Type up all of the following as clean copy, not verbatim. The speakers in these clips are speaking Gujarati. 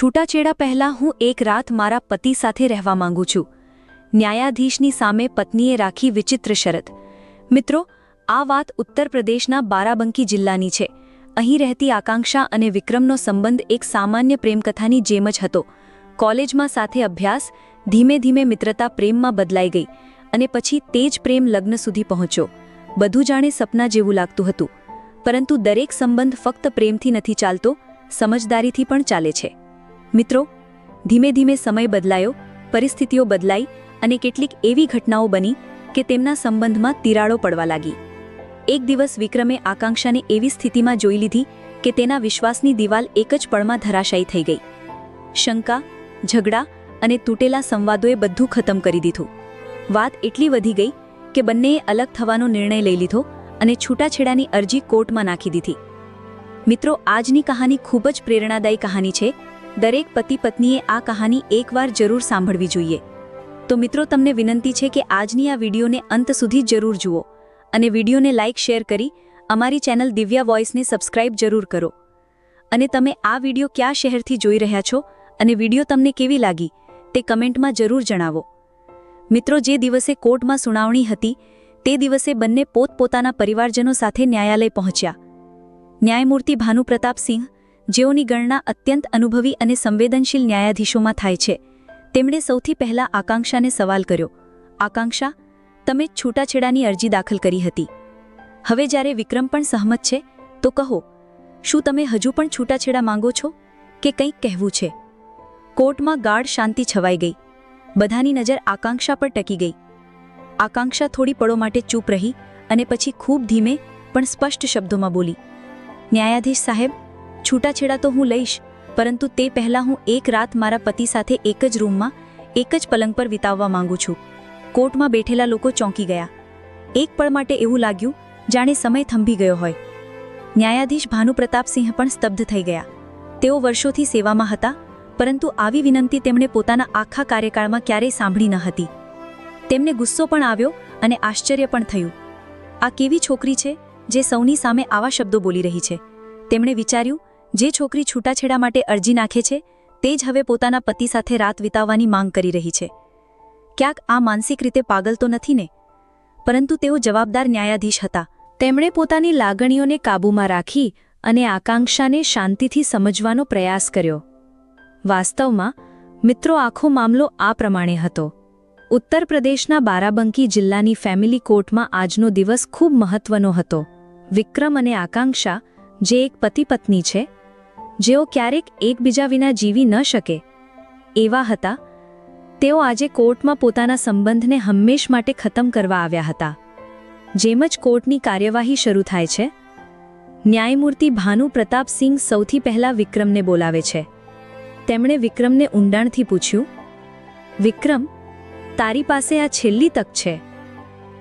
છૂટાછેડા પહેલાં હું એક રાત મારા પતિ સાથે રહેવા માંગુ છું. ન્યાયાધીશની સામે પત્નીએ રાખી વિચિત્ર શરત. મિત્રો, આ વાત ઉત્તર પ્રદેશના બારાબંકી જિલ્લાની છે. અહીં રહેતી આકાંક્ષા અને વિક્રમનો સંબંધ એક સામાન્ય પ્રેમકથાની જેમ જ હતો. કોલેજમાં સાથે અભ્યાસ, ધીમે ધીમે મિત્રતા પ્રેમમાં બદલાઈ ગઈ અને પછી તે જ પ્રેમ લગ્ન સુધી પહોંચ્યો. બધું જાણે સપના જેવું લાગતું હતું. પરંતુ દરેક સંબંધ ફક્ત પ્રેમથી નથી ચાલતો, સમજદારીથી પણ ચાલે છે. મિત્રો, ધીમે ધીમે સમય બદલાયો, પરિસ્થિતિઓ બદલાઈ અને કેટલીક એવી ઘટનાઓ બની કે તેમના સંબંધમાં તિરાડો પડવા લાગી. એક દિવસ વિક્રમે આકાંક્ષાને એવી સ્થિતિમાં જોઈ લીધી કે તેના વિશ્વાસની દિવાલ એક જ પળમાં ધરાશાયી થઈ ગઈ. શંકા, ઝઘડા અને તૂટેલા સંવાદોએ બધું ખતમ કરી દીધું. વાત એટલી વધી ગઈ કે બંનેએ અલગ થવાનો નિર્ણય લઈ લીધો અને છૂટાછેડાની અરજી કોર્ટમાં નાખી દીધી. મિત્રો, આજની કહાની ખૂબ જ પ્રેરણાદાયી કહાની છે. દરેક પતિ પત્નીએ આ કહાની એકવાર જરૂર સાંભળવી જોઈએ. તો મિત્રો, તમને વિનંતી છે કે આજની આ વિડીયોને અંત સુધી જરૂર જુઓ અને વિડીયોને લાઇક શેર કરી અમારી ચેનલ દિવ્યા વોઇસને સબસ્ક્રાઇબ જરૂર કરો. અને તમે આ વિડીયો કયા શહેરથી જોઈ રહ્યા છો અને વિડીયો તમને કેવી લાગી તે કમેન્ટમાં જરૂર જણાવો. મિત્રો, જે દિવસે કોર્ટમાં સુનાવણી હતી તે દિવસે બંને પોતપોતાના પરિવારજનો સાથે ન્યાયાલય પહોંચ્યા. ન્યાયમૂર્તિ ભાનુપ્રતાપ સિંહ, જેઓની ગણના અત્યંત અનુભવી અને સંવેદનશીલ ન્યાયાધીશોમાં થાય છે, તેમણે સૌથી પહેલા આકાંક્ષાને સવાલ કર્યો. આકાંક્ષા, તમે છૂટાછેડાની અરજી દાખલ કરી હતી. હવે જ્યારે વિક્રમ પણ સહમત છે તો કહો, શું તમે હજુ પણ છૂટાછેડા માંગો છો કે કંઈક કહેવું છે? કોર્ટમાં ગાઢ શાંતિ છવાઈ ગઈ. બધાની નજર આકાંક્ષા પર ટકી ગઈ. આકાંક્ષા થોડી પળો માટે ચૂપ રહી અને પછી ખૂબ ધીમે પણ સ્પષ્ટ શબ્દોમાં બોલી, ન્યાયાધીશ સાહેબ, છૂટાછેડા તો હું લઈશ, પરંતુ તે પહેલાં હું એક રાત મારા પતિ સાથે એક જ રૂમમાં, એક જ પલંગ પર વિતાવવા માંગુ છું. કોર્ટમાં બેઠેલા લોકો ચોંકી ગયા. એક પળ માટે એવું લાગ્યું જાણે સમય થંભી ગયો હોય. ન્યાયાધીશ ભાનુપ્રતાપસિંહ પણ સ્તબ્ધ થઈ ગયા. તેઓ વર્ષોથી સેવામાં હતા, પરંતુ આવી વિનંતી તેમણે પોતાના આખા કાર્યકાળમાં ક્યારેય સાંભળી ન હતી. તેમને ગુસ્સો પણ આવ્યો અને આશ્ચર્ય પણ થયું. આ કેવી છોકરી છે જે સૌની સામે આવા શબ્દો બોલી રહી છે? તેમણે વિચાર્યું, જે છોકરી છૂટાછેડા માટે અરજી નાખે છે તે જ હવે પોતાના પતિ સાથે રાત વિતાવવાની માંગ કરી રહી છે. ક્યાંક આ માનસિક રીતે પાગલ તો નથી ને? પરંતુ તેઓ જવાબદાર ન્યાયાધીશ હતા. તેમણે પોતાની લાગણીઓને કાબૂમાં રાખી અને આકાંક્ષાને શાંતિથી સમજવાનો પ્રયાસ કર્યો. વાસ્તવમાં, મિત્રો, આખો મામલો આ પ્રમાણે હતો. ઉત્તર પ્રદેશના બારાબંકી જિલ્લાની ફેમિલી કોર્ટમાં આજનો દિવસ ખૂબ મહત્વનો હતો. વિક્રમ અને આકાંક્ષા, જે એક પતિ પત્ની છે, જેઓ ક્યારેક એકબીજા વિના જીવી ન શકે એવા હતા, તેઓ આજે કોર્ટમાં પોતાના સંબંધને હંમેશ માટે ખતમ કરવા આવ્યા હતા. જેમ જ કોર્ટની કાર્યવાહી શરૂ થાય છે, ન્યાયમૂર્તિ ભાનુપ્રતાપ સિંહ સૌથી પહેલા વિક્રમને બોલાવે છે. તેમણે વિક્રમને ઊંડાણથી પૂછ્યું, વિક્રમ, તારી પાસે આ છેલ્લી તક છે.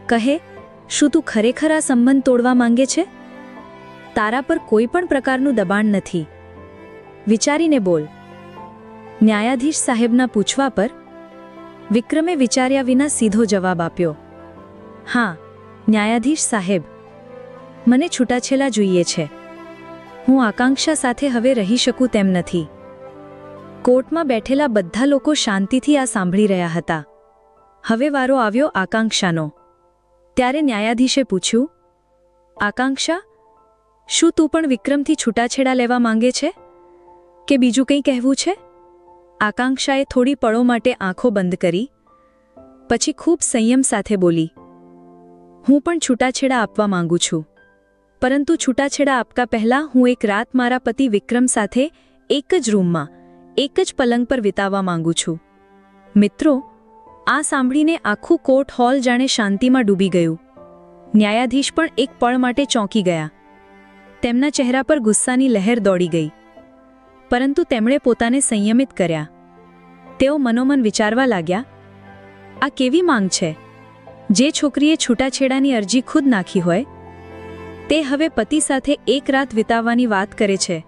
કહે, શું તું ખરેખર આ સંબંધ તોડવા માંગે છે? તારા પર કોઈ પણ પ્રકારનું દબાણ નથી. વિચારીને બોલ. ન્યાયાધીશ સાહેબના પૂછવા પર વિક્રમે વિચાર્યા વિના સીધો જવાબ આપ્યો, હા, ન્યાયાધીશ સાહેબ, મને છૂટાછેડા જોઈએ છે. હું આકાંક્ષા સાથે હવે રહી શકું તેમ નથી. કોર્ટમાં બેઠેલા બધા લોકો શાંતિથી આ સાંભળી રહ્યા હતા. હવે વારો આવ્યો આકાંક્ષાનો. ત્યારે ન્યાયાધીશે પૂછ્યું, આકાંક્ષા, શું તું પણ વિક્રમથી છૂટાછેડા લેવા માંગે છે કે બીજું કંઈ કહેવું છે? આકાંક્ષાએ થોડી પળો માટે આંખો બંધ કરી, પછી ખૂબ સંયમ સાથે બોલી, હું પણ છૂટાછેડા આપવા માંગુ છું, પરંતુ છૂટાછેડા આપતા પહેલાં હું એક રાત મારા પતિ વિક્રમ સાથે એક જ રૂમમાં, એક જ પલંગ પર વિતાવવા માંગુ છું. મિત્રો, આ સાંભળીને આખું કોર્ટ હોલ જાણે શાંતિમાં ડૂબી ગયું. ન્યાયાધીશ પણ એક પળ માટે ચોંકી ગયા. તેમના ચહેરા પર ગુસ્સાની લહેર દોડી ગઈ, પરંતુ તેમણે પોતાને સંયમિત કર્યા. તેઓ મનોમન વિચારવા લાગ્યા, આ કેવી માંગ છે? જે છોકરીએ છૂટાછેડાની અરજી ખુદ નાખી હોય, તે હવે પતિ સાથે એક રાત વિતાવવાની વાત કરે છે.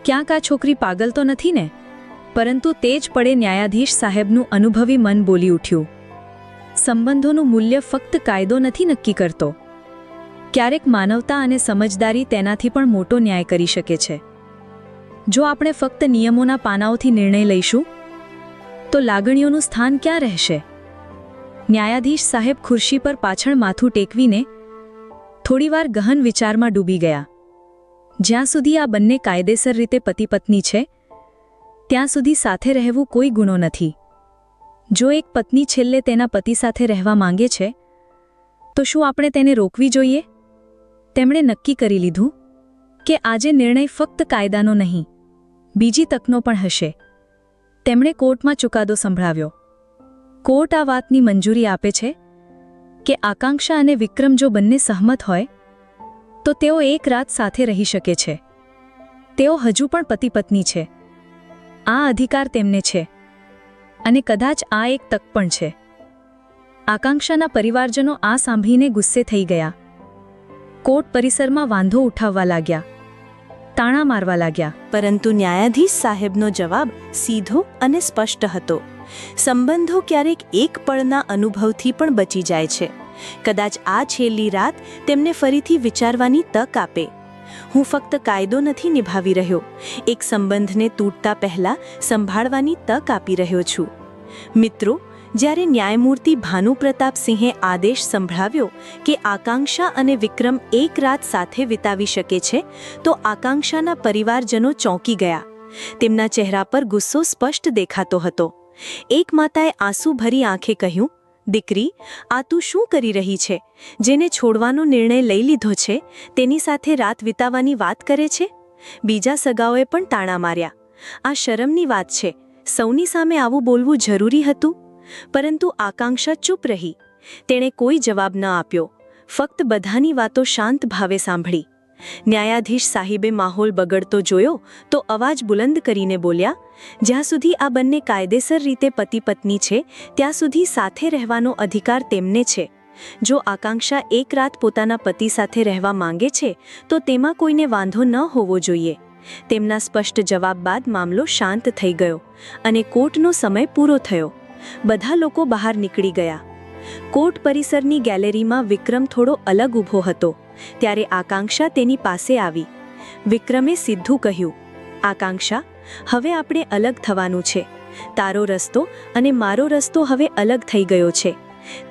ક્યાંક આ છોકરી પાગલ તો નથી ને? પરંતુ તે જ પળે ન્યાયાધીશ સાહેબનું અનુભવી મન બોલી ઉઠ્યું, સંબંધોનું મૂલ્ય ફક્ત કાયદો નથી નક્કી કરતો. ક્યારેક માનવતા અને સમજદારી તેનાથી પણ મોટો ન્યાય કરી શકે છે. જો આપણે ફક્ત નિયમોના પાનાઓથી નિર્ણય લઈશું તો લાગણીઓનું સ્થાન ક્યાં રહેશે? ન્યાયાધીશ સાહેબ ખુરશી પર પાછળ માથું ટેકવીને થોડીવાર ગહન વિચારમાં ડૂબી ગયા. જ્યાં સુધી આ બંને કાયદેસર રીતે પતિ પત્ની છે ત્યાં સુધી સાથે રહેવું કોઈ ગુનો નથી. જો એક પત્ની છેલ્લે તેના પતિ સાથે રહેવા માંગે છે તો શું આપણે તેને રોકવી જોઈએ? તેમણે નક્કી કરી લીધું કે આજે નિર્ણય ફક્ત કાયદાનો નહીં, બીજી તકનો પણ હશે. તેમણે કોર્ટમાં ચુકાદો સંભળાવ્યો. કોર્ટ આ વાતની મંજૂરી આપે છે કે આકાંક્ષા અને વિક્રમ જો બંને સહમત હોય તો તેઓ એક રાત સાથે રહી શકે છે. તેઓ હજુ પણ પતિ પત્ની છે. આ અધિકાર તેમને છે અને કદાચ આ એક તક પણ છે. આકાંક્ષાના પરિવારજનો આ સાંભળીને ગુસ્સે થઈ ગયા. કોર્ટ પરિસરમાં વાંધો ઉઠાવવા લાગ્યા, તાણા મારવા લાગ્યા. પરંતુ ન્યાયાધીશ સાહેબનો જવાબ સીધો અને સ્પષ્ટ હતો. સંબંધો ક્યારેક એક પળના અનુભવથી પણ બચી જાય છે. કદાચ આ છેલ્લી રાત તેમને ફરીથી વિચારવાની તક આપે. હું ફક્ત કાયદો નથી નિભાવી રહ્યો, એક સંબંધને તૂટતા પહેલા સંભાળવાની તક આપી રહ્યો છું. મિત્રો, જ્યારે ન્યાયમૂર્તિ ભાનુપ્રતાપસિંહે આદેશ સંભળાવ્યો કે આકાંક્ષા અને વિક્રમ એક રાત સાથે વિતાવી શકે છે, તો આકાંક્ષાના પરિવારજનો ચોંકી ગયા. તેમના ચહેરા પર ગુસ્સો સ્પષ્ટ દેખાતો હતો. એક માતાએ આંસુભરી આંખે કહ્યું, દીકરી, આ તું શું કરી રહી છે? જેને છોડવાનો નિર્ણય લઈ લીધો છે તેની સાથે રાત વિતાવવાની વાત કરે છે? બીજા સગાઓએ પણ તાણા માર્યા. આ શરમની વાત છે. સૌની સામે આવું બોલવું જરૂરી હતું? પરંતુ આકાંક્ષા ચૂપ રહી. તેણે કોઈ જવાબ ન આપ્યો, ફક્ત બધાની વાતો શાંત ભાવે સાંભળી. ન્યાયાધીશ સાહેબે માહોલ બગડતો જોયો તો અવાજ બુલંદ કરીને બોલ્યા, જ્યાં સુધી આ બંને કાયદેસર રીતે પતિ પત્ની છે ત્યાં સુધી સાથે રહેવાનો અધિકાર તેમને છે. જો આકાંક્ષા એક રાત પોતાના પતિ સાથે રહેવા માંગે છે તો તેમાં કોઈને વાંધો ન હોવો જોઈએ. તેમના સ્પષ્ટ જવાબ બાદ મામલો શાંત થઈ ગયો અને કોર્ટનો સમય પૂરો થયો. બધા લોકો બહાર નીકળી ગયા. કોર્ટ પરિસરની ગેલેરીમાં વિક્રમ થોડો અલગ ઊભો હતો. ત્યારે આકાંક્ષા તેની પાસે આવી. વિક્રમે સીધું કહ્યું, આકાંક્ષા, હવે આપણે અલગ થવાનું છે. તારો રસ્તો અને મારો રસ્તો હવે અલગ થઈ ગયો છે.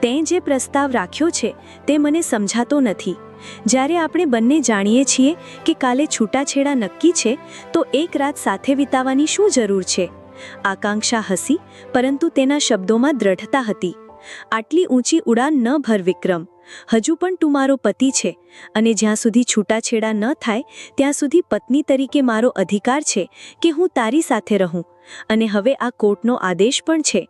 તેં જે પ્રસ્તાવ રાખ્યો છે તે મને સમજાતો નથી. જ્યારે આપણે બંને જાણીએ છીએ કે કાલે છૂટાછેડા નક્કી છે તો એક રાત સાથે વિતાવવાની શું જરૂર છે? આકાંક્ષા હસી, પરંતુ તેના શબ્દોમાં દ્રઢતા હતી. આટલી ઊંચી ઉડાન ન ભર વિક્રમ. હજુ પણ તું મારો પતિ છે અને જ્યાં સુધી છૂટાછેડા ન થાય ત્યાં સુધી પત્ની તરીકે મારો અધિકાર છે કે હું તારી સાથે રહું. અને હવે આ કોર્ટનો આદેશ પણ છે.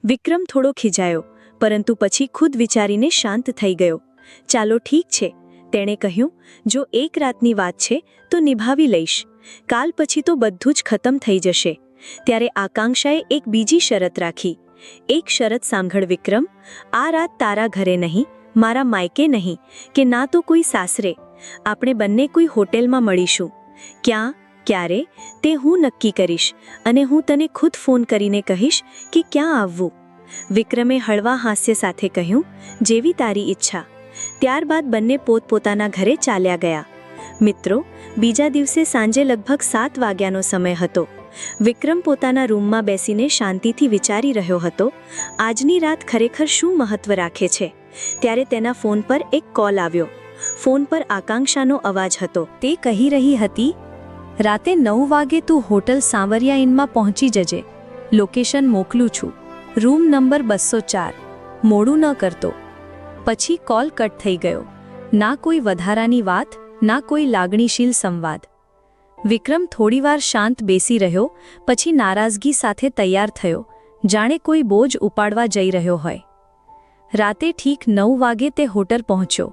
વિક્રમ થોડો ખીજાયો, પરંતુ પછી ખુદ વિચારીને શાંત થઈ ગયો. ચાલો ઠીક છે, તેણે કહ્યું. જો એક રાતની વાત છે તો નિભાવી લઈશ. કાલ પછી તો બધું જ ખતમ થઈ જશે. ત્યારે આકાંક્ષાએ એક બીજી શરત રાખી. એક શરત સાંભળ વિક્રમ, આ રાત તારા ઘરે નહીં, મારા માયકે નહીં, કે ના તો કોઈ સાસરે. આપણે બંને કોઈ હોટેલમાં મળીશું. ક્યાં, ક્યારે, તે હું નક્કી કરીશ અને હું તને ખુદ ફોન કરીને કહીશ કે ક્યાં આવવું. વિક્રમે હળવા હાસ્ય સાથે કહ્યું, જેવી તારી ઈચ્છા. ત્યારબાદ બંને પોતપોતાના ઘરે ચાલ્યા ગયા. મિત્રો, બીજા દિવસે સાંજે લગભગ 7 વાગ્યાનો સમય હતો. વિક્રમ પોતાના રૂમમાં બેસીને શાંતિથી વિચારી રહ્યો હતો, આજની રાત ખરેખર શું મહત્વ રાખે છે. ત્યારે તેના ફોન પર એક કોલ આવ્યો. ફોન પર આકાંક્ષાનો અવાજ હતો. તે કહી રહી હતી, રાતે 9 વાગે તું હોટલ સાંવરિયા ઇનમાં પહોંચી જજે. લોકેશન મોકલું છું. Room number 204. મોડું ન કરતો. પછી કોલ કટ થઈ ગયો. ના કોઈ વધારાની વાત, ના કોઈ લાગણીશીલ સંવાદ. વિક્રમ થોડીવાર શાંત બેસી રહ્યો, પછી નારાજગી સાથે તૈયાર થયો, જાણે કોઈ બોજ ઉપાડવા જઈ રહ્યો હોય. રાતે ઠીક 9 વાગે તે હોટલ પહોંચ્યો.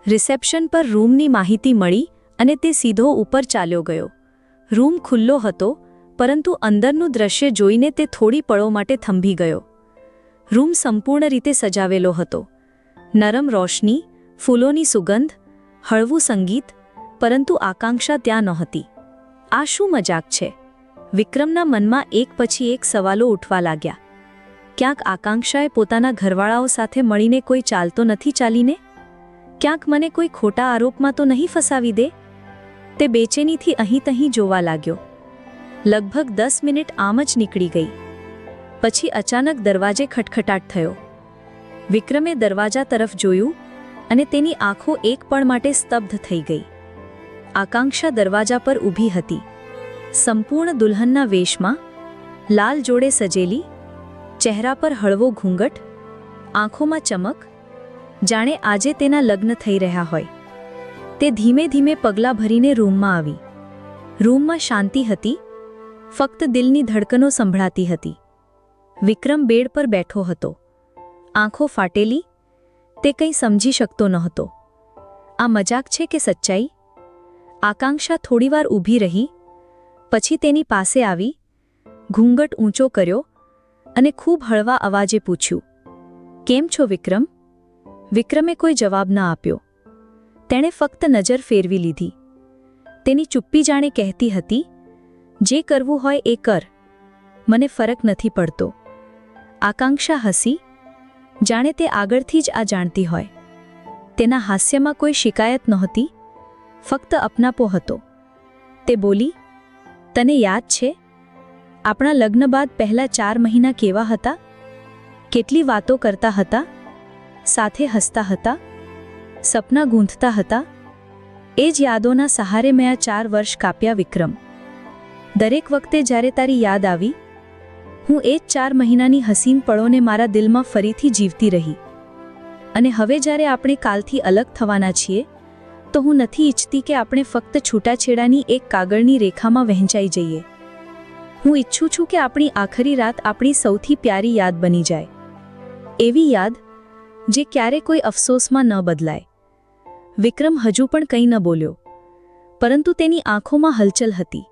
રિસેપ્શન પર રૂમની માહિતી મળી અને તે સીધો ઉપર ચાલ્યો ગયો. રૂમ ખુલ્લો હતો, પરંતુ અંદરનું દ્રશ્ય જોઈને તે થોડી પળો માટે થંભી ગયો. રૂમ સંપૂર્ણ રીતે સજાવેલો હતો. નરમ રોશની, ફૂલોની સુગંધ, હળવું સંગીત, પરંતુ આકાંક્ષા ત્યાં નહોતી. આ શું મજાક છે? વિક્રમના મનમાં એક પછી એક સવાલો ઉઠવા લાગ્યા. ક્યાંક આકાંક્ષાએ પોતાના ઘરવાળાઓ સાથે મળીને કોઈ ચાલતો નથી ચાલીને? ક્યાંક મને કોઈ ખોટા આરોપમાં તો નહીં ફસાવી દે? તે બેચેનીથી અહીં તહીં જોવા લાગ્યો. લગભગ 10 મિનિટ આમ જ નીકળી ગઈ. પછી અચાનક દરવાજે ખટખટાટ થયો. વિક્રમે દરવાજા તરફ જોયું અને તેની આંખો એક પળ માટે સ્તબ્ધ થઈ ગઈ. આકાંક્ષા દરવાજા પર ઊભી હતી, સંપૂર્ણ દુલ્હનના વેશમાં, લાલ જોડે સજેલી, ચહેરા પર હળવો ઘૂંઘટ, આંખોમાં ચમક, જાણે આજે તેના લગ્ન થઈ રહ્યા હોય. તે ધીમે ધીમે પગલાં ભરીને રૂમમાં આવી. રૂમમાં શાંતિ હતી, ફક્ત દિલની ધડકનો સંભળાતી હતી. વિક્રમ બેડ પર બેઠો હતો, આંખો ફાટેલી. તે કંઈ સમજી શકતો નહોતો. આ મજાક છે કે સચ્ચાઈ? આકાંક્ષા થોડીવાર ઊભી રહી, પછી તેની પાસે આવી, ઘૂંઘટ ઊંચો કર્યો અને ખૂબ હળવા અવાજે પૂછ્યું, કેમ છો વિક્રમ? વિક્રમે કોઈ જવાબ ન આપ્યો. તેણે ફક્ત નજર ફેરવી લીધી. તેની ચુપ્પી જાણે કહેતી હતી, જે કરવું હોય એ કર, મને ફરક નથી પડતો. આકાંક્ષા હસી, જાણે તે આગળથી જ આ જાણતી હોય. તેના હાસ્યમાં કોઈ શિકાયત નહોતી, ફક્ત અપનાપો હતો. તે બોલી, તને યાદ છે આપણા લગ્ન બાદ પહેલા 4 મહિના કેવા હતા? કેટલી વાતો કરતા હતા, સાથે હસતા હતા, સપના ગૂંથતા હતા. એ જ યાદોના સહારે મેં આ 4 વર્ષ કાપ્યા વિક્રમ. દરેક વખતે જ્યારે તારી યાદ આવી, હું એ જ 4 મહિનાની હસીન પળોને મારા દિલમાં ફરીથી જીવતી રહી. અને હવે જ્યારે આપણે કાલથી અલગ થવાના છીએ, તો હું નથી ઈચ્છતી કે આપણે ફક્ત છૂટાછેડાની એક કાગળની રેખામાં વહેંચાઈ જઈએ. હું ઈચ્છું છું કે આપણી આખરી રાત આપણી સૌથી પ્યારી યાદ બની જાય. એવી યાદ જે ક્યારે કોઈ અફસોસમાં ન બદલાય. વિક્રમ હજુ પણ કંઈ ન બોલ્યો, પરંતુ તેની આંખોમાં હલચલ હતી.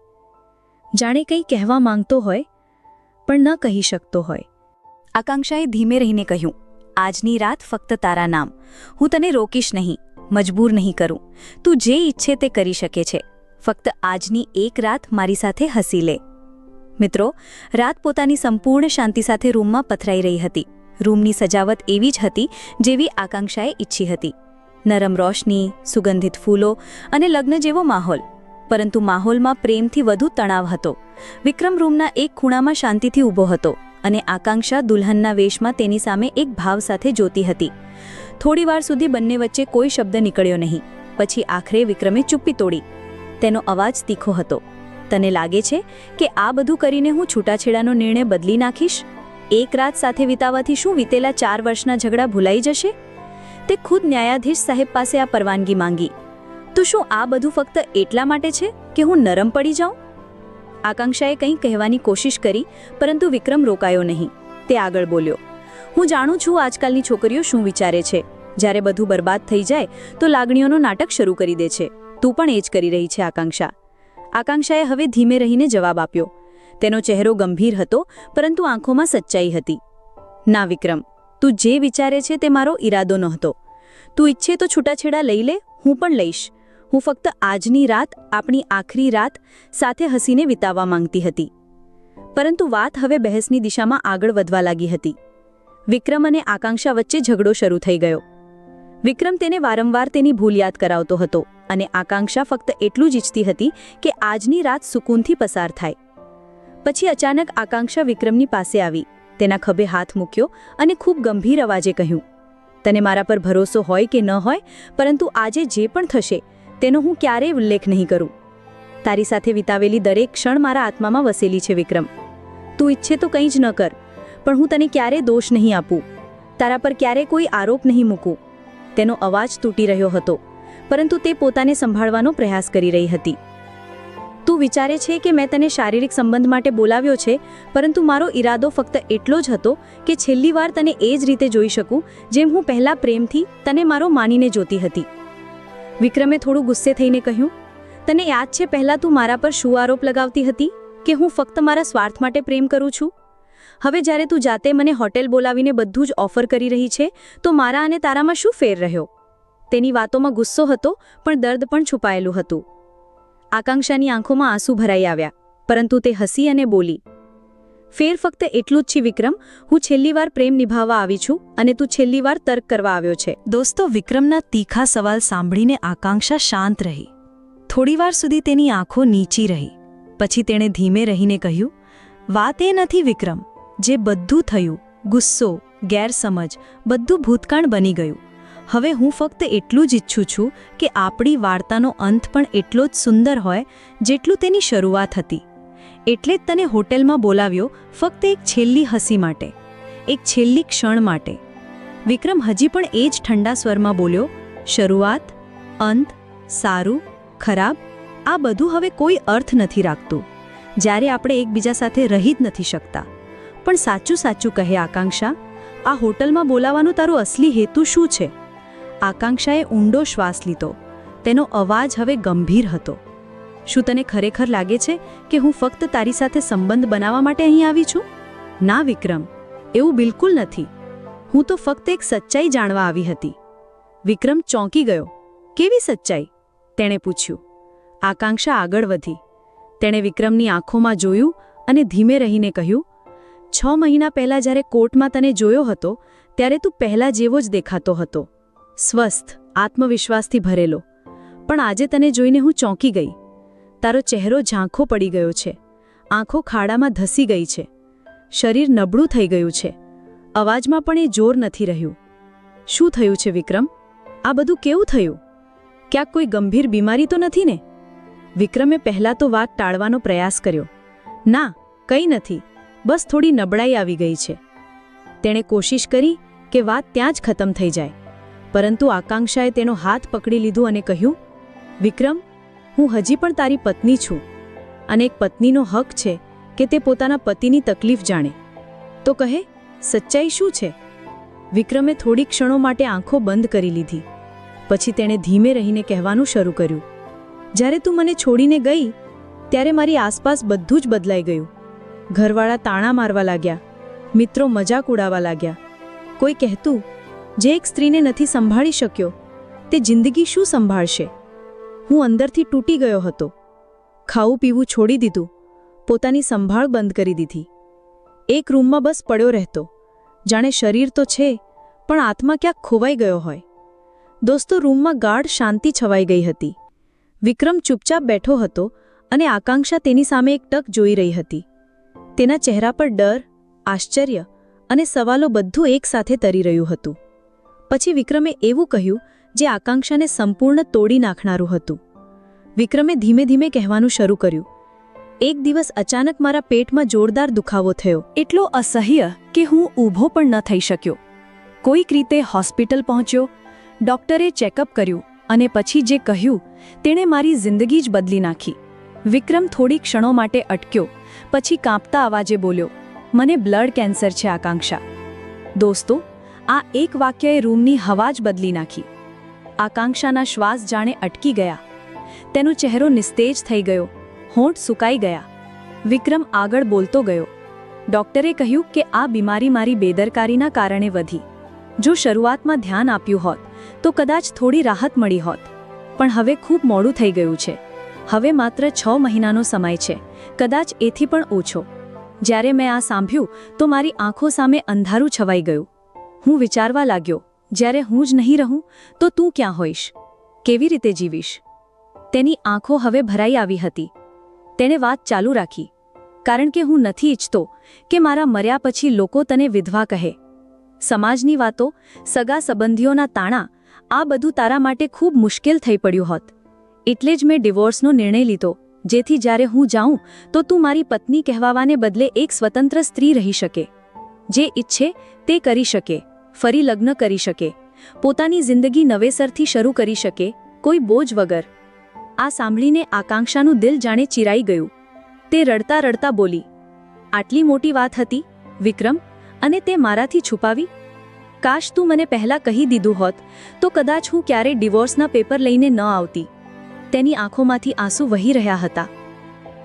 જાણે કંઈ કહેવા માંગતો હોય, પણ ન કહી શકતો હોય. આકાંક્ષાએ ધીમે રહીને કહ્યું, આજની રાત ફક્ત તારા નામ. હું તને રોકીશ નહીં, મજબૂર નહીં કરું. તું જે ઈચ્છે તે કરી શકે છે. ફક્ત આજની એક રાત મારી સાથે હસી લે. મિત્રો, રાત પોતાની સંપૂર્ણ શાંતિ સાથે રૂમમાં પથરાઈ રહી હતી. રૂમની સજાવટ એવી જ હતી જેવી આકાંક્ષાએ ઈચ્છી હતી. નરમ રોશની, સુગંધિત ફૂલો અને લગ્ન જેવો માહોલ. પરંતુ માહોલમાં પ્રેમથી વધુ તણાવ હતો. વિક્રમ રૂમના એક ખૂણામાં શાંતિથી ઊભો હતો અને આકાંક્ષા દુલ્હનના વેશમાં તેની સામે એક ભાવ સાથે જોતી હતી. થોડીવાર સુધી બંને વચ્ચે કોઈ શબ્દ નીકળ્યો નહીં. પછી આખરે વિક્રમે ચૂપ્પી તોડી. તેનો અવાજ તીખો હતો. તને લાગે છે કે આ બધું કરીને હું છૂટાછેડાનો નિર્ણય બદલી નાખીશ? એક રાત સાથે વિતાવવાથી શું વીતેલા 4 વર્ષના ઝઘડા ભૂલાઈ જશે? તે ખુદ ન્યાયાધીશ સાહેબ પાસે આ પરવાનગી માંગી. તો શું આ બધું ફક્ત એટલા માટે છે કે હું નરમ પડી જાઉં? આકાંક્ષાએ કંઈ કહેવાની કોશિશ કરી, પરંતુ વિક્રમ રોકાયો નહીં. તે આગળ બોલ્યો, હું જાણું છું આજકાલની છોકરીઓ શું વિચારે છે. જ્યારે બધું બરબાદ થઈ જાય તો લાગણીઓનો નાટક શરૂ કરી દે છે. તું પણ એ જ કરી રહી છે આકાંક્ષા. આકાંક્ષાએ હવે ધીમે રહીને જવાબ આપ્યો. તેનો ચહેરો ગંભીર હતો, પરંતુ આંખોમાં સચ્ચાઈ હતી. ના વિક્રમ, તું જે વિચારે છે તે મારો ઈરાદો નહોતો. તું ઈચ્છે તો છૂટાછેડા લઈ લે, હું પણ લઈશ. હું ફક્ત આજની રાત, આપણી આખરી રાત સાથે હસીને વિતાવવા માંગતી હતી. પરંતુ વાત હવે બહેસની દિશામાં આગળ વધવા લાગી હતી. વિક્રમ અને આકાંક્ષા વચ્ચે ઝઘડો શરૂ થઈ ગયો. વિક્રમ તેને વારંવાર તેની ભૂલ યાદ કરાવતો હતો અને આકાંક્ષા ફક્ત એટલું જ ઈચ્છતી હતી કે આજની રાત સુકૂનથી પસાર થાય. પછી અચાનક આકાંક્ષા વિક્રમની પાસે આવી, તેના ખભે હાથ મૂક્યો અને ખૂબ ગંભીર અવાજે કહ્યું, તને મારા પર ભરોસો હોય કે ન હોય, પરંતુ આજે જે પણ થશે તેનો હું ક્યારેય ઉલ્લેખ નહીં કરું. તારી સાથે વિતાવેલી દરેક ક્ષણ મારા આત્મામાં વસેલી છે વિક્રમ. તું ઈચ્છે તો કંઈ જ ન કર, પણ હું તને ક્યારેય દોષ નહીં આપું, તારા પર ક્યારેય કોઈ આરોપ નહીં મૂકું. તેનો અવાજ તૂટી રહ્યો હતો, પરંતુ તે પોતાને સંભાળવાનો પ્રયાસ કરી રહી હતી. તું વિચારે છે કે મેં તને શારીરિક સંબંધ માટે બોલાવ્યો છે, પરંતુ મારો ઈરાદો ફક્ત એટલો જ હતો કે છેલ્લી વાર તને એ જ રીતે જોઈ શકું જેમ હું પહેલા પ્રેમથી તને મારો માનીને જોતી હતી. વિક્રમે થોડું ગુસ્સે થઈને કહ્યું, તને યાદ છે પહેલાં તું મારા પર શું આરોપ લગાવતી હતી કે હું ફક્ત મારા સ્વાર્થ માટે પ્રેમ કરું છું? હવે જ્યારે તું જાતે મને હોટેલ બોલાવીને બધું જ ઓફર કરી રહી છે, તો મારા અને તારામાં શું ફેર રહ્યો? તેની વાતોમાં ગુસ્સો હતો, પણ દર્દ પણ છુપાયેલું હતું. આકાંક્ષાની આંખોમાં આંસુ ભરાઈ આવ્યા, પરંતુ તે હસી અને બોલી, ફેર ફક્ત એટલું જ છે વિક્રમ, હું છેલ્લી વાર પ્રેમ નિભાવવા આવી છું અને તું છેલ્લી વાર તર્ક કરવા આવ્યો છે. દોસ્તો, વિક્રમના તીખા સવાલ સાંભળીને આકાંક્ષા શાંત રહી. થોડીવાર સુધી તેની આંખો નીચી રહી. પછી તેણે ધીમે રહીને કહ્યું, વાત એ નથી વિક્રમ, જે બધું થયું, ગુસ્સો, ગેરસમજ, બધું ભૂતકાળ બની ગયું. હવે હું ફક્ત એટલું જ ઈચ્છું છું કે આપણી વાર્તાનો અંત પણ એટલો જ સુંદર હોય જેટલું તેની શરૂઆત હતી. એટલે જ તને હોટેલમાં બોલાવ્યો, ફક્ત એક છેલ્લી હસી માટે, એક છેલ્લી ક્ષણ માટે. વિક્રમ હજી પણ એ જ ઠંડા સ્વરમાં બોલ્યો, શરૂઆત, અંત, સારું, ખરાબ, આ બધું હવે કોઈ અર્થ નથી રાખતું જ્યારે આપણે એકબીજા સાથે રહી જ નથી શકતા. પણ સાચું સાચું કહે આકાંક્ષા, આ હોટલમાં બોલાવવાનું તારું અસલી હેતુ શું છે? આકાંક્ષાએ ઊંડો શ્વાસ લીધો. તેનો અવાજ હવે ગંભીર હતો. શું તને ખરેખર લાગે છે કે હું ફક્ત તારી સાથે સંબંધ બનાવવા માટે અહીં આવી છું? ના વિક્રમ, એવું બિલકુલ નથી. હું તો ફક્ત એક સચ્ચાઈ જાણવા આવી હતી. વિક્રમ ચોંકી ગયો. કેવી સચ્ચાઈ? તેણે પૂછ્યું. આકાંક્ષા આગળ વધી. તેણે વિક્રમની આંખોમાં જોયું અને ધીમે રહીને કહ્યું, 6 મહિના પહેલાં જ્યારે કોર્ટમાં તને જોયો હતો ત્યારે તું પહેલાં જેવો જ દેખાતો હતો, સ્વસ્થ, આત્મવિશ્વાસથી ભરેલો. પણ આજે તને જોઈને હું ચોંકી ગઈ. તારો ચહેરો ઝાંખો પડી ગયો છે, આંખો ખાડામાં ધસી ગઈ છે, શરીર નબળું થઈ ગયું છે, અવાજમાં પણ એ જોર નથી રહ્યું. શું થયું છે વિક્રમ? આ બધું કેવું થયું? ક્યાંક કોઈ ગંભીર બીમારી તો નથી ને? વિક્રમે પહેલાં તો વાત ટાળવાનો પ્રયાસ કર્યો. ના, કંઈ નથી, બસ થોડી નબળાઈ આવી ગઈ છે. તેણે કોશિશ કરી કે વાત ત્યાં જ ખતમ થઈ જાય, પરંતુ આકાંક્ષાએ તેનો હાથ પકડી લીધો અને કહ્યું, વિક્રમ, હું હજી પણ તારી પત્ની છું અને એક પત્નીનો હક છે કે તે પોતાના પતિની તકલીફ જાણે. તો કહે, સચ્ચાઈ શું છે? વિક્રમે થોડી ક્ષણો માટે આંખો બંધ કરી લીધી. પછી તેણે ધીમે રહીને કહેવાનું શરૂ કર્યું, જ્યારે તું મને છોડીને ગઈ ત્યારે મારી આસપાસ બધું જ બદલાઈ ગયું. ઘરવાળા તાણા મારવા લાગ્યા, મિત્રો મજાક ઉડાવવા લાગ્યા. કોઈ કહેતું, જે એક સ્ત્રીને નથી સંભાળી શક્યો તે જિંદગી શું સંભાળશે? હું અંદરથી તૂટી ગયો હતો. ખાવું પીવું છોડી દીધું, પોતાની સંભાળ બંધ કરી દીધી. એક રૂમમાં બસ પડ્યો રહેતો, જાણે શરીર તો છે પણ આત્મા ક્યાંક ખોવાઈ ગયો હોય. દોસ્તો, રૂમમાં ગાઢ શાંતિ છવાઈ ગઈ હતી. વિક્રમ ચૂપચાપ બેઠો હતો અને આકાંક્ષા તેની સામે એક ટક જોઈ રહી હતી. તેના ચહેરા પર ડર, આશ્ચર્ય અને સવાલો બધું એકસાથે તરી રહ્યું હતું. પછી વિક્રમે એવું કહ્યું જે આકાંક્ષાને સંપૂર્ણ તોડી નાખનારું હતું. વિક્રમે ધીમે ધીમે કહેવાનું શરૂ કર્યું, એક દિવસ અચાનક મારા પેટમાં જોરદાર દુખાવો થયો, એટલો અસહ્ય કે હું ઊભો પણ ન થઈ શક્યો. કોઈક રીતે હોસ્પિટલ પહોંચ્યો, ડૉક્ટરે ચેકઅપ કર્યું અને પછી જે કહ્યું તેણે મારી જિંદગી જ બદલી નાખી. વિક્રમ થોડી ક્ષણો માટે અટક્યો, પછી કાંપતા અવાજે બોલ્યો, મને બ્લડ કેન્સર છે આકાંક્ષા. દોસ્તો, આ એક વાક્યએ રૂમની હવા જ બદલી નાખી. આકાંક્ષાના શ્વાસ જાણે અટકી ગયા. તેનો ચહેરો નિસ્તેજ થઈ ગયો, હોઠ સુકાઈ ગયા. વિક્રમ આગળ બોલતો ગયો, ડૉક્ટરે કહ્યું કે આ બીમારી મારી બેદરકારીના કારણે વધી. જો શરૂઆતમાં ધ્યાન આપ્યું હોત તો કદાચ થોડી રાહત મળી હોત. પણ હવે ખૂબ મોડું થઈ ગયું છે. હવે માત્ર 6 મહિનાનો સમય છે, કદાચ એથી પણ ઓછો. જ્યારે મેં આ સાંભળ્યું તો મારી આંખો સામે અંધારું છવાઈ ગયું. હું વિચારવા લાગ્યો, જ્યારે હું જ નહીં રહું તો તું ક્યાં હોઈશ? કેવી રીતે જીવીશ? તેની આંખો હવે ભરાઈ આવી હતી. તેણે વાત ચાલુ રાખી, કારણ કે હું નથી ઈચ્છતો કે મારા મર્યા પછી લોકો તને વિધવા કહે. સમાજની વાતો, સગા સંબંધીઓના તાણા, આ બધું તારા માટે ખૂબ મુશ્કેલ થઈ પડ્યું હોત. એટલે જ મેં ડિવોર્સનો નિર્ણય લીધો, જેથી જ્યારે હું જાઉં તો તું મારી પત્ની કહેવાવાને બદલે એક સ્વતંત્ર સ્ત્રી રહી શકે, જે ઈચ્છે તે કરી શકે, ફરી લગ્ન કરી શકે, પોતાની જિંદગી નવેસરથી શરૂ કરી શકે, કોઈ બોજ વગર. આ સાંભળીને આકાંક્ષાનું દિલ જાણે ચિરાઈ ગયું. તે રડતા રડતા બોલી, આટલી મોટી વાત હતી વિક્રમ, અને તે મારાથી છુપાવી? કાશ તું મને પહેલાં કહી દીધું હોત તો કદાચ હું ક્યારેય ડિવોર્સના પેપર લઈને ન આવતી. તેની આંખોમાંથી આંસુ વહી રહ્યા હતા.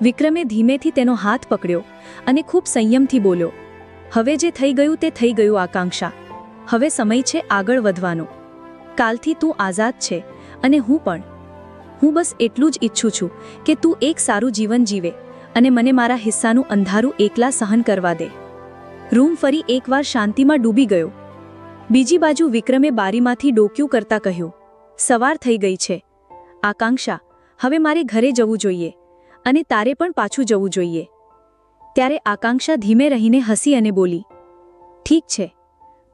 વિક્રમે ધીમેથી તેનો હાથ પકડ્યો અને ખૂબ સંયમથી બોલ્યો, હવે જે થઈ ગયું તે થઈ ગયું આકાંક્ષા. હવે સમય છે આગળ વધવાનો. કાલથી તું આઝાદ છે અને હું પણ. હું બસ એટલું જ ઈચ્છું છું કે તું એક સારું જીવન જીવે અને મને મારા હિસ્સાનું અંધારું એકલા સહન કરવા દે. રૂમ ફરી એકવાર શાંતિમાં ડૂબી ગયો. બીજી બાજુ વિક્રમે બારીમાંથી ડોક્યું કરતા કહ્યું, સવાર થઈ ગઈ છે આકાંક્ષા, હવે મારે ઘરે જવું જોઈએ અને તારે પણ પાછું જવું જોઈએ. ત્યારે આકાંક્ષા ધીમે રહીને હસી અને બોલી, ઠીક છે,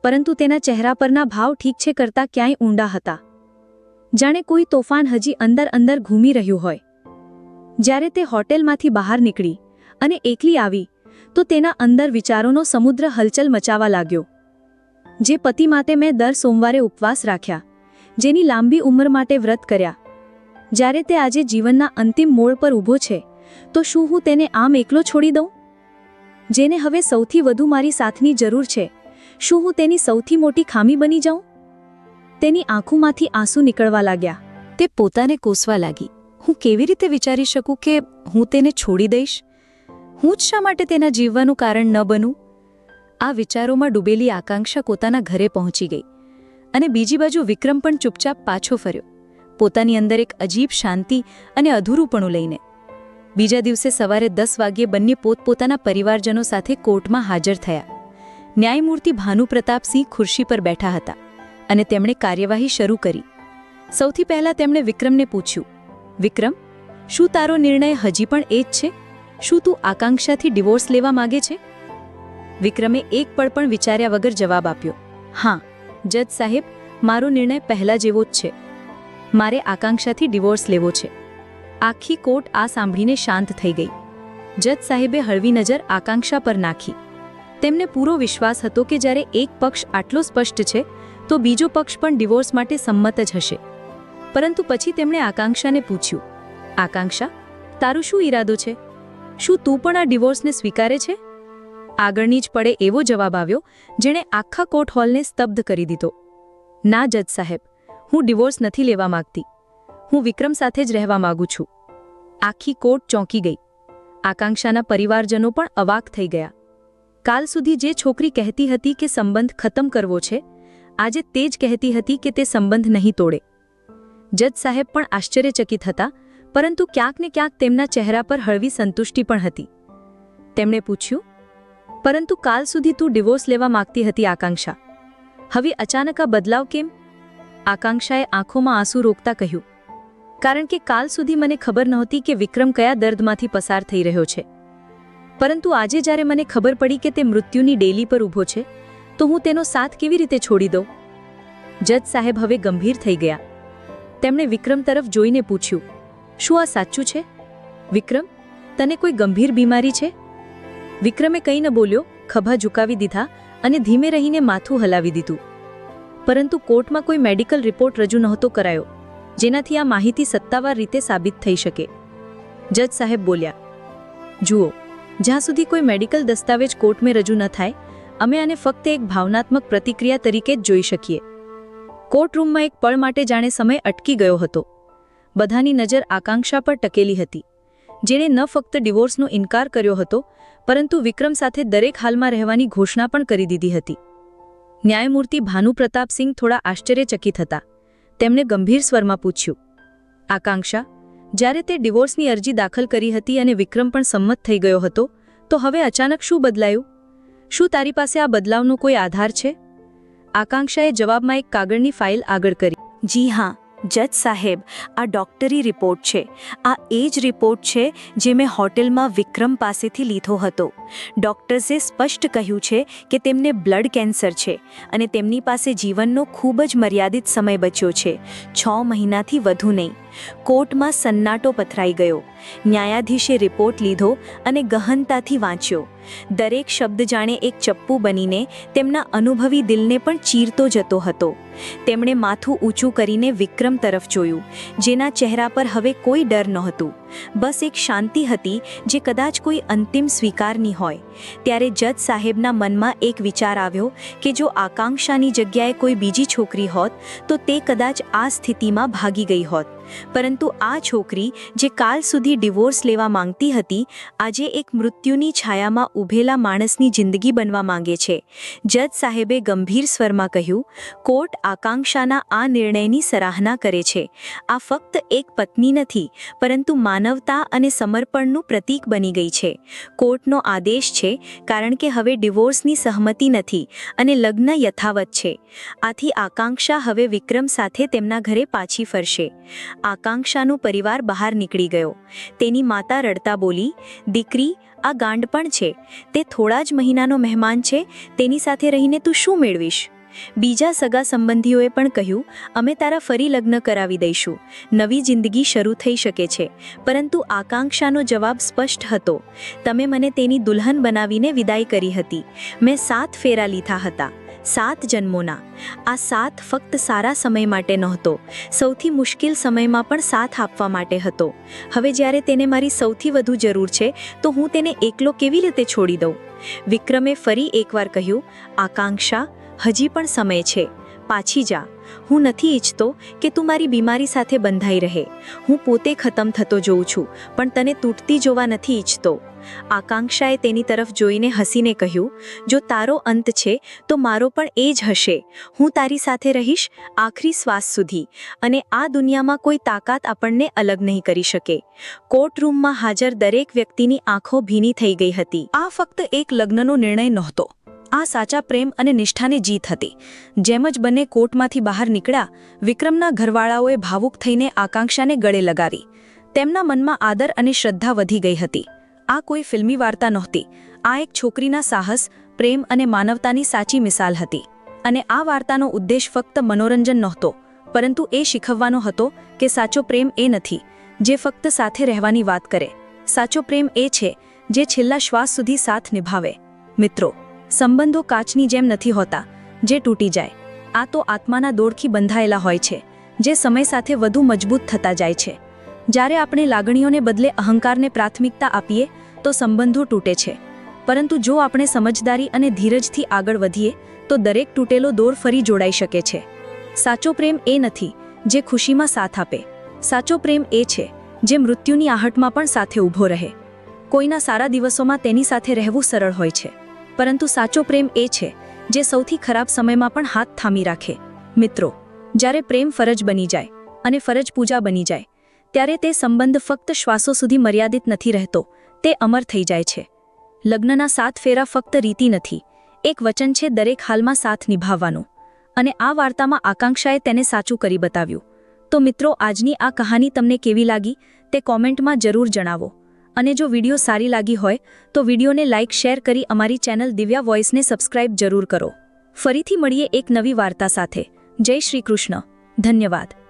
પરંતુ તેના ચહેરા પરના ભાવ ઠીક છે કરતાં ક્યાંય ઊંડા હતા. જાણે કોઈ તોફાન હજી અંદર અંદર ઘૂમી રહ્યું હોય. જ્યારે તે હોટેલમાંથી બહાર નીકળી અને એકલી આવી તો તેના અંદર વિચારોનો સમુદ્ર હલચલ મચાવા લાગ્યો. જે પતિ માટે મેં દર સોમવારે ઉપવાસ રાખ્યા, જેની લાંબી ઉંમર માટે વ્રત કર્યા, જ્યારે તે આજે જીવનના અંતિમ મોડ પર ઊભો છે, તો શું હું તેને આમ એકલો છોડી દઉં? જેને હવે સૌથી વધુ મારી સાથની જરૂર છે, શું હું તેની સૌથી મોટી ખામી બની જાઉં? તેની આંખોમાંથી આંસુ નીકળવા લાગ્યા. તે પોતાને કોસવા લાગી. હું કેવી રીતે વિચારી શકું કે હું તેને છોડી દઈશ? હું જ શા માટે તેના જીવવાનું કારણ ન બનું? આ વિચારોમાં ડૂબેલી આકાંક્ષા પોતાના ઘરે પહોંચી ગઈ અને બીજી બાજુ વિક્રમ પણ ચૂપચાપ પાછો ફર્યો, પોતાની અંદર એક અજીબ શાંતિ અને અધૂરુપણું લઈને. બીજા દિવસે સવારે 10 વાગ્યે બંને પોતપોતાના પરિવારજનો સાથે કોર્ટમાં હાજર થયા. ન્યાયમૂર્તિ ભાનુપ્રતાપસિંહ ખુરશી પર બેઠા હતા અને તેમણે કાર્યવાહી શરૂ કરી. સૌથી પહેલા તેમણે વિક્રમને પૂછ્યું, વિક્રમ, શું તારો નિર્ણય હજી પણ એ જ છે? શું તું આકાંક્ષાથી ડિવોર્સ લેવા માગે છે? વિક્રમે એક પળ પણ વિચાર્યા વગર જવાબ આપ્યો, હા જજ સાહેબ, મારો નિર્ણય પહેલા જેવો જ છે. મારે આકાંક્ષાથી ડિવોર્સ લેવો છે. આખી કોર્ટ આ સાંભળીને શાંત થઈ ગઈ. જજ સાહેબે હળવી નજર આકાંક્ષા પર નાખી. તેમને પૂરો વિશ્વાસ હતો કે જ્યારે એક પક્ષ આટલો સ્પષ્ટ છે તો બીજો પક્ષ પણ ડિવોર્સ માટે સંમત જ હશે. પરંતુ પછી તેમણે આકાંક્ષાને પૂછ્યું, આકાંક્ષા, તારું શું ઈરાદો છે? શું તું પણ આ ડિવોર્સને સ્વીકારે છે? આગળની જ પડે એવો જવાબ આવ્યો જેણે આખા કોર્ટ હોલને સ્તબ્ધ કરી દીધો. ના જજ સાહેબ, હું ડિવોર્સ નથી લેવા માંગતી. હું વિક્રમ સાથે જ રહેવા માંગુ છું. આખી કોર્ટ ચોંકી ગઈ. આકાંક્ષાના પરિવારજનો પણ અવાક થઈ ગયા. કાલ સુધી જે છોકરી કહેતી હતી કે સંબંધ ખતમ કરવો છે, આજે તે જ કહેતી હતી કે તે સંબંધ નહીં તોડે. જજ સાહેબ પણ આશ્ચર્યચકિત હતા, પરંતુ ક્યાંક ને ક્યાંક તેમના ચહેરા પર હળવી સંતુષ્ટિ પણ હતી. તેમણે પૂછ્યું, પરંતુ કાલ સુધી તું ડિવોર્સ લેવા માંગતી હતી આકાંક્ષા, હવે અચાનક આ બદલાવ કેમ? આકાંક્ષાએ આંખોમાં આંસુ રોકતા કહ્યું, કારણ કે કાલ સુધી મને ખબર નહોતી કે વિક્રમ કયા દર્દમાંથી પસાર થઈ રહ્યો છે. પરંતુ આજે જ્યારે મને ખબર પડી કે તે મૃત્યુની ડેલી પર ઊભો છે, તો હું તેનો સાથ કેવી રીતે છોડી દઉં? જજ સાહેબ હવે ગંભીર થઈ ગયા. તેમણે વિક્રમ તરફ જોઈને પૂછ્યું, શું આ સાચું છે? વિક્રમ, તને કોઈ ગંભીર બીમારી છે? વિક્રમે કંઈ ન બોલ્યો, ખભા ઝુકાવી દીધા અને ધીમે રહીને માથું હલાવી દીધું. પરંતુ કોર્ટમાં કોઈ મેડિકલ રિપોર્ટ રજૂ નહોતો કરાયો, જેનાથી આ માહિતી સત્તાવાર રીતે સાબિત થઈ શકે. જજ સાહેબ બોલ્યા, જુઓ, જ્યાં સુધી કોઈ મેડિકલ દસ્તાવેજ કોર્ટમાં રજૂ ન થાય, અમે આને ફક્ત એક ભાવનાત્મક પ્રતિક્રિયા તરીકે જ જોઈ શકીએ. કોર્ટરૂમમાં એક પળ માટે જાણે સમય અટકી ગયો હતો. બધાની નજર આકાંક્ષા પર ટકેલી હતી, જેણે ન ફક્ત ડિવોર્સનો ઇનકાર કર્યો હતો, પરંતુ વિક્રમ સાથે દરેક હાલમાં રહેવાની ઘોષણા પણ કરી દીધી હતી. ન્યાયમૂર્તિ ભાનુપ્રતાપસિંહ થોડા આશ્ચર્યચકિત હતા. તેમણે ગંભીર સ્વરમાં પૂછ્યું, આકાંક્ષા, જ્યારે તે ડિવોર્સની અરજી દાખલ કરી હતી અને વિક્રમ પણ સંમત થઈ ગયો હતો, તો હવે અચાનક શું બદલાયું? શું તારી પાસે આ બદલાવનો કોઈ આધાર છે? આકાંક્ષાએ જવાબમાં એક કાગળની ફાઇલ આગળ કરી. જી હા જજ સાહેબ, આ ડોક્ટરી રિપોર્ટ છે. આ એ જ રિપોર્ટ છે જે મેં હોટેલમાં વિક્રમ પાસેથી લીધો હતો. ડોક્ટર્સે સ્પષ્ટ કહ્યું છે કે તેમને બ્લડ કેન્સર છે અને તેમની પાસે જીવનનો ખૂબ જ મર્યાદિત સમય બચ્યો છે, 6 મહિનાથી વધુ નહીં. કોર્ટમાં સન્નાટો પથરાઈ ગયો. ન્યાયાધીશે રિપોર્ટ લીધો અને ગહનતાથી વાંચ્યો. દરેક શબ્દ જાણે એક ચપ્પુ બનીને તેમના અનુભવી દિલને પણ ચીરતો જતો હતો. તેમણે માથું ઊંચું કરીને વિક્રમ તરફ જોયું, જેના ચહેરા પર હવે કોઈ ડર નહોતું, બસ એક શાંતિ હતી જે કદાચ કોઈ અંતિમ સ્વીકારની હોય. ત્યારે જજ સાહેબના મનમાં એક વિચાર આવ્યો કે જો આકાંક્ષાની જગ્યાએ કોઈ બીજી છોકરી હોત તો તે કદાચ આ સ્થિતિમાં ભાગી ગઈ હોત. પરંતુ આ છોકરી જે કાલ સુધી ડિવોર્સ લેવા માંગતી હતી, આજે એક મૃત્યુની છાયામાં ઊભેલા માણસની જિંદગી બનવા માંગે છે. જજ સાહેબે ગંભીર સ્વરમાં કહ્યું, કોર્ટ આકાંક્ષાના આ નિર્ણયની સરાહના કરે છે. આ ફક્ત એક પત્ની નથી, પરંતુ માનવતા અને સમર્પણનું પ્રતીક બની ગઈ છે. કોર્ટનો આદેશ છે કારણ કે હવે ડિવોર્સની સહમતિ નથી અને લગ્ન યથાવત છે. આથી આકાંક્ષા હવે વિક્રમ સાથે તેમના ઘરે પાછી ફરશે. આકાંક્ષાનો પરિવાર બહાર નીકળી ગયો. તેની માતા રડતા બોલી, "દીકરી, આ ગાંડપણ છે. તે થોડા જ મહિનાનો મહેમાન છે. તેની સાથે રહીને તું શું મેળવીશ?" બીજા સગા સંબંધીઓએ પણ કહ્યું, "અમે તારા ફરી લગ્ન કરાવી દઈશું. નવી જિંદગી શરૂ થઈ શકે છે." પરંતુ આકાંક્ષાનો જવાબ સ્પષ્ટ હતો, "તમે મને તેની દુલ્હન બનાવીને વિદાય કરી હતી. મેં 7 ફેરા લીધા હતા, 7 જન્મોના. આ 7 ફક્ત સારા સમય માટે નહોતો, સૌથી મુશ્કેલ સમયમાં પણ સાથ આપવા માટે હતો. હવે જ્યારે તેને મારી સૌથી વધુ જરૂર છે, તો હું તેને એકલો કેવી રીતે છોડી દઉં?" વિક્રમે ફરી એકવાર કહ્યું, "આકાંક્ષા, હજી પણ સમય છે. પાછી જા. હું નથી ઈચ્છતો કે તું મારી બીમારી સાથે બંધાઈ રહે. હું પોતે ખતમ થતો જોઉં છું, પણ તને તૂટતી જોવા નથી ઈચ્છતો." આકાંક્ષાએ તેની તરફ જોઈને હસીને કહ્યું, "જો તારો અંત છે તો મારો પણ એ જ હશે. હું તારી સાથે રહીશ આખરી શ્વાસ સુધી, અને આ દુનિયામાં કોઈ તાકાત આપણને અલગ નહીં કરી શકે." કોર્ટરૂમમાં હાજર દરેક વ્યક્તિની આંખો ભીની થઈ ગઈ હતી. આ ફક્ત એક લગ્નનો નિર્ણય નહોતો. આ સાચા પ્રેમ અને નિષ્ઠાની જીત હતી. જેમ જ બંને કોર્ટમાંથી બહાર નીકળ્યા, વિક્રમના ઘરવાળાઓએ ભાવુક થઈને આકાંક્ષાને ગળે લગાવી. તેમના મનમાં આદર અને શ્રદ્ધા વધી ગઈ હતી. આ કોઈ ફિલ્મી વાર્તા નહોતી. આ એક છોકરીના સાહસ, પ્રેમ અને માનવતાની સાચી મિસાલ હતી. અને આ વાર્તાનો ઉદ્દેશ ફક્ત મનોરંજન નહોતો, પરંતુ એ શીખવવાનો હતો કે સાચો પ્રેમ એ નથી જે ફક્ત સાથે રહેવાની વાત કરે. સાચો પ્રેમ એ છે જે છેલ્લા શ્વાસ સુધી સાથ નિભાવે. મિત્રો, સંબંધો કાચની જેમ નથી હોતા જે તૂટી જાય. આ તો આત્માના દોરથી બંધાયેલા હોય છે, જે સમય સાથે વધુ મજબૂત થતા જાય છે. જ્યારે આપણે લાગણીઓને બદલે અહંકારને પ્રાથમિકતા આપીએ તો સંબંધો તૂટે છે. પરંતુ જો આપણે સમજદારી અને ધીરજથી આગળ વધીએ તો દરેક તૂટેલો દોર ફરી જોડાઈ શકે છે. સાચો પ્રેમ એ નથી જે ખુશીમાં સાથ આપે. સાચો પ્રેમ એ છે જે મૃત્યુની આહટમાં પણ સાથે ઊભો રહે. કોઈના સારા દિવસોમાં તેની સાથે રહેવું સરળ હોય છે, પરંતુ સાચો પ્રેમ એ છે જે સૌથી ખરાબ સમયમાં પણ હાથ થામી રાખે. મિત્રો, જ્યારે પ્રેમ ફરજ બની જાય અને ફરજ પૂજા બની જાય, ત્યારે તે સંબંધ ફક્ત શ્વાસો સુધી મર્યાદિત નથી રહેતો, તે અમર થઈ જાય છે. લગ્નના 7 ફેરા ફક્ત રીતિ નથી, એક વચન છે દરેક હાલમાં સાથ નિભાવવાનું. અને આ વાર્તામાં આકાંક્ષાએ તેને સાચું કરી બતાવ્યું. તો મિત્રો, આજની આ કહાની તમને કેવી લાગી તે કોમેન્ટમાં જરૂર જણાવો. અને જો વિડીયો સારી લાગી હોય તો વિડીયોને લાઇક, શેર કરી અમારી ચેનલ દિવ્યા વોઇસને સબસ્ક્રાઇબ જરૂર કરો. ફરીથી મળીએ એક નવી વાર્તા સાથે. જય શ્રી કૃષ્ણ. ધન્યવાદ.